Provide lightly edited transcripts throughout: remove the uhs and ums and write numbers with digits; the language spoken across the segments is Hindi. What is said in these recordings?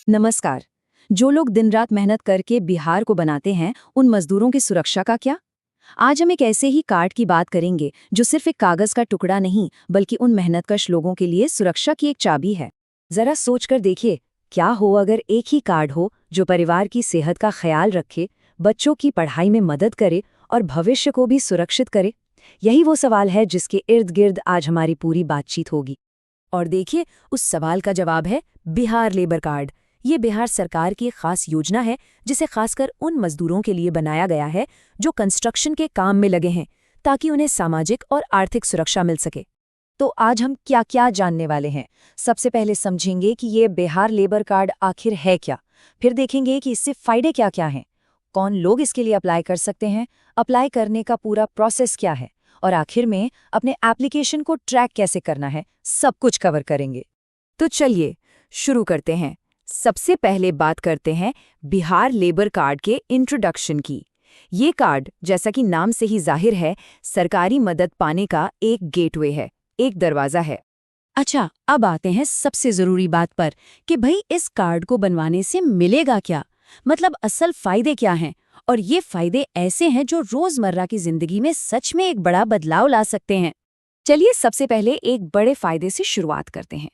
नमस्कार। जो लोग दिन रात मेहनत करके बिहार को बनाते हैं, उन मजदूरों की सुरक्षा का क्या? आज हम एक ऐसे ही कार्ड की बात करेंगे जो सिर्फ एक कागज का टुकड़ा नहीं, बल्कि उन मेहनतकश लोगों के लिए सुरक्षा की एक चाबी है। जरा सोचकर देखिए, क्या हो अगर एक ही कार्ड हो जो परिवार की सेहत का ख्याल रखे, बच्चों की पढ़ाई में मदद करे और भविष्य को भी सुरक्षित करे। यही वो सवाल है जिसके इर्द गिर्द आज हमारी पूरी बातचीत होगी। और देखिए, उस सवाल का जवाब है बिहार लेबर कार्ड। ये बिहार सरकार की एक खास योजना है जिसे खासकर उन मजदूरों के लिए बनाया गया है जो कंस्ट्रक्शन के काम में लगे हैं, ताकि उन्हें सामाजिक और आर्थिक सुरक्षा मिल सके। तो आज हम क्या क्या जानने वाले हैं? सबसे पहले समझेंगे कि ये बिहार लेबर कार्ड आखिर है क्या। फिर देखेंगे कि इससे फायदे क्या क्या हैं, कौन लोग इसके लिए अप्लाई कर सकते हैं, अप्लाई करने का पूरा प्रोसेस क्या है, और आखिर में अपने एप्लीकेशन को ट्रैक कैसे करना है, सब कुछ कवर करेंगे। तो चलिए शुरू करते हैं। सबसे पहले बात करते हैं बिहार लेबर कार्ड के इंट्रोडक्शन की। ये कार्ड, जैसा कि नाम से ही जाहिर है, सरकारी मदद पाने का एक गेटवे है, एक दरवाज़ा है। अच्छा, अब आते हैं सबसे ज़रूरी बात पर कि भाई इस कार्ड को बनवाने से मिलेगा क्या, मतलब असल फ़ायदे क्या हैं। और ये फ़ायदे ऐसे हैं जो रोज़मर्रा की ज़िंदगी में सच में एक बड़ा बदलाव ला सकते हैं। चलिए सबसे पहले एक बड़े फ़ायदे से शुरुआत करते हैं।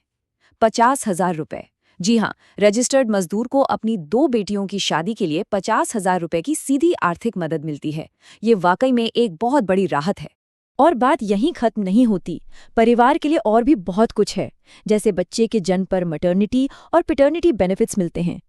50,000 रुपये। जी हाँ, रजिस्टर्ड मजदूर को अपनी 2 बेटियों की शादी के लिए 50,000 रुपये की सीधी आर्थिक मदद मिलती है। ये वाकई में एक बहुत बड़ी राहत है। और बात यहीं खत्म नहीं होती। परिवार के लिए और भी बहुत कुछ है, जैसे बच्चे के जन्म पर मैटरनिटी और पैटर्निटी बेनिफिट्स मिलते हैं।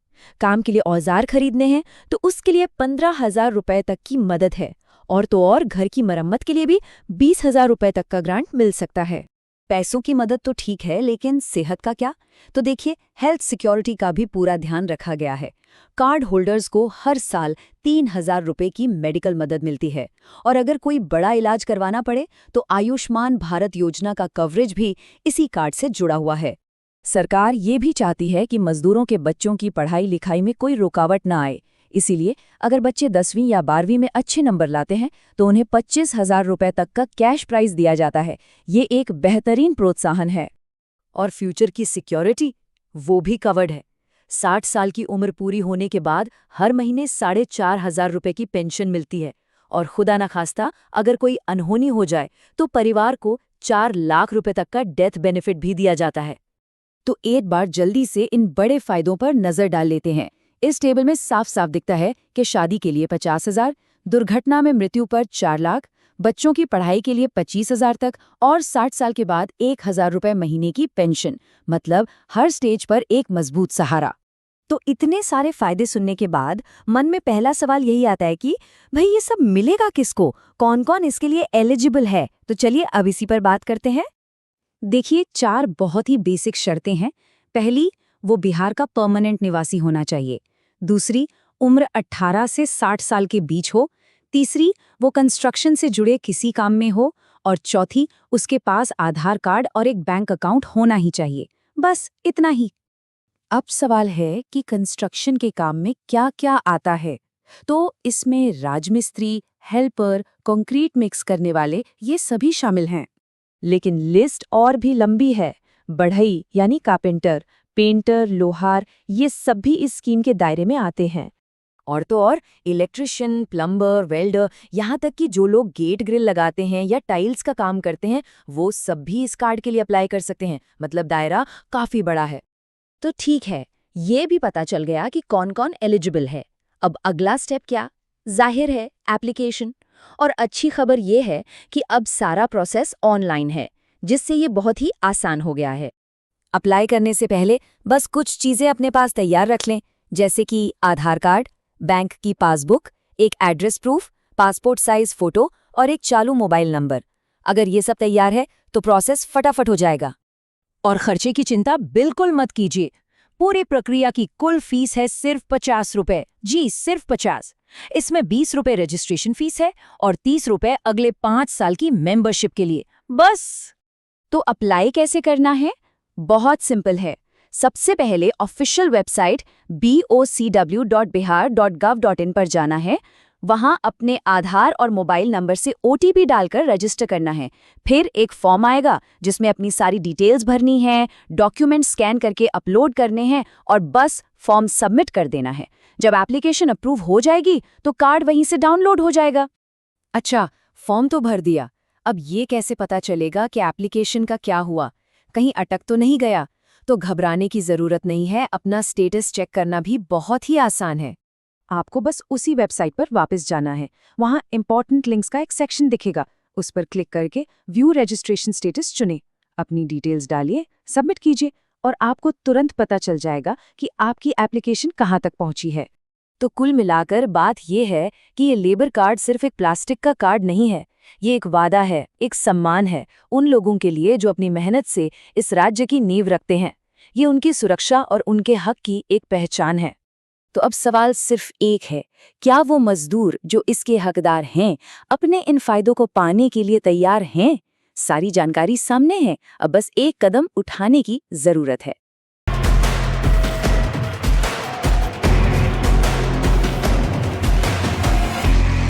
काम के लिए औजार खरीदने हैं तो उसके लिए 15,000 रुपये तक की मदद है। और तो और घर की मरम्मत के लिए भी 20,000 रुपये तक का ग्रांट मिल सकता है। पैसों की मदद तो ठीक है, लेकिन सेहत का क्या? तो देखिए, हेल्थ सिक्योरिटी का भी पूरा ध्यान रखा गया है। कार्ड होल्डर्स को हर साल 3,000 रुपये की मेडिकल मदद मिलती है। और अगर कोई बड़ा इलाज करवाना पड़े तो आयुष्मान भारत योजना का कवरेज भी इसी कार्ड से जुड़ा हुआ है। सरकार ये भी चाहती है कि मजदूरों के बच्चों की पढ़ाई लिखाई में कोई रुकावट न आए। इसीलिए अगर बच्चे 10वीं या 12वीं में अच्छे नंबर लाते हैं तो उन्हें 25,000 रुपये तक का कैश प्राइज दिया जाता है। ये एक बेहतरीन प्रोत्साहन है। और फ्यूचर की सिक्योरिटी, वो भी कवर्ड है। 60 साल की उम्र पूरी होने के बाद हर महीने 4,500 रुपये की पेंशन मिलती है। और खुदा न खास्ता अगर कोई अनहोनी हो जाए तो परिवार को 4 लाख रुपये तक का डेथ बेनिफिट भी दिया जाता है। तो एक बार जल्दी से इन बड़े फायदों पर नजर डाल लेते हैं। इस टेबल में साफ साफ दिखता है कि शादी के लिए 50,000, दुर्घटना में मृत्यु पर 4 लाख, बच्चों की पढ़ाई के लिए 25,000 तक और 60 साल के बाद 1,000 रुपये महीने की पेंशन, मतलब हर स्टेज पर एक मजबूत सहारा। तो इतने सारे फायदे सुनने के बाद मन में पहला सवाल यही आता है कि भाई ये सब मिलेगा किसको, कौन कौन इसके लिए एलिजिबल है। तो चलिए अब इसी पर बात करते हैं। देखिए, 4 बहुत ही बेसिक शर्तें हैं। पहली, वो बिहार का परमानेंट निवासी होना चाहिए। दूसरी, उम्र 18 से 60 साल के बीच हो। तीसरी, वो कंस्ट्रक्शन से जुड़े किसी काम में हो। और चौथी, उसके पास आधार कार्ड और एक बैंक अकाउंट होना ही चाहिए। बस इतना ही। अब सवाल है कि कंस्ट्रक्शन के काम में क्या क्या आता है। तो इसमें राजमिस्त्री, हेल्पर, कंक्रीट मिक्स करने वाले, ये सभी शामिल हैं। लेकिन लिस्ट और भी लंबी है। बढ़ई यानी कारपेंटर, पेंटर, लोहार, ये सब भी इस स्कीम के दायरे में आते हैं। और तो और इलेक्ट्रिशियन, प्लम्बर, वेल्डर, यहाँ तक कि जो लोग गेट ग्रिल लगाते हैं या टाइल्स का काम करते हैं, वो सब भी इस कार्ड के लिए अप्लाई कर सकते हैं। मतलब दायरा काफी बड़ा है। तो ठीक है, ये भी पता चल गया कि कौन कौन एलिजिबल है। अब अगला स्टेप क्या? जाहिर है, एप्लीकेशन। और अच्छी खबर ये है कि अब सारा प्रोसेस ऑनलाइन है, जिससे ये बहुत ही आसान हो गया है। अप्लाई करने से पहले बस कुछ चीज़ें अपने पास तैयार रख लें, जैसे कि आधार कार्ड, बैंक की पासबुक, एक address proof, passport size photo और एक चालू मोबाइल नंबर। अगर ये सब तैयार है तो प्रोसेस फटाफट हो जाएगा। और खर्चे की चिंता बिल्कुल मत कीजिए। पूरी प्रक्रिया की कुल फीस है सिर्फ 50 रुपये। जी, सिर्फ 50। इसमें 20 रुपये रजिस्ट्रेशन फीस है और 30 रुपये अगले 5 साल की मेंबरशिप के लिए, बस। तो अप्लाई कैसे करना है? बहुत सिंपल है। सबसे पहले ऑफिशियल वेबसाइट bocw.bihar.gov.in पर जाना है। वहां अपने आधार और मोबाइल नंबर से ओटीपी डालकर रजिस्टर करना है। फिर एक फॉर्म आएगा जिसमें अपनी सारी डिटेल्स भरनी है, डॉक्यूमेंट स्कैन करके अपलोड करने हैं और बस फॉर्म सबमिट कर देना है। जब एप्लीकेशन अप्रूव हो जाएगी तो कार्ड वहीं से डाउनलोड हो जाएगा। अच्छा, फॉर्म तो भर दिया, अब ये कैसे पता चलेगा कि एप्लीकेशन का क्या हुआ? कहीं अटक तो नहीं गया? तो घबराने की जरूरत नहीं है, अपना स्टेटस चेक करना भी बहुत ही आसान है। आपको बस उसी वेबसाइट पर वापस जाना है। वहां इंपॉर्टेंट लिंक्स का एक सेक्शन दिखेगा, उस पर क्लिक करके व्यू रजिस्ट्रेशन स्टेटस चुनें, अपनी डिटेल्स डालिए, सबमिट कीजिए और आपको तुरंत पता चल जाएगा कि आपकी एप्लीकेशन कहां तक पहुंची है। तो कुल मिलाकर बात यह है कि ये लेबर कार्ड सिर्फ एक प्लास्टिक का कार्ड नहीं है, ये एक वादा है, एक सम्मान है उन लोगों के लिए जो अपनी मेहनत से इस राज्य की नींव रखते हैं। ये उनकी सुरक्षा और उनके हक की एक पहचान है। तो अब सवाल सिर्फ एक है, क्या वो मजदूर जो इसके हकदार हैं, अपने इन फायदों को पाने के लिए तैयार हैं? सारी जानकारी सामने है, अब बस एक कदम उठाने की जरूरत है।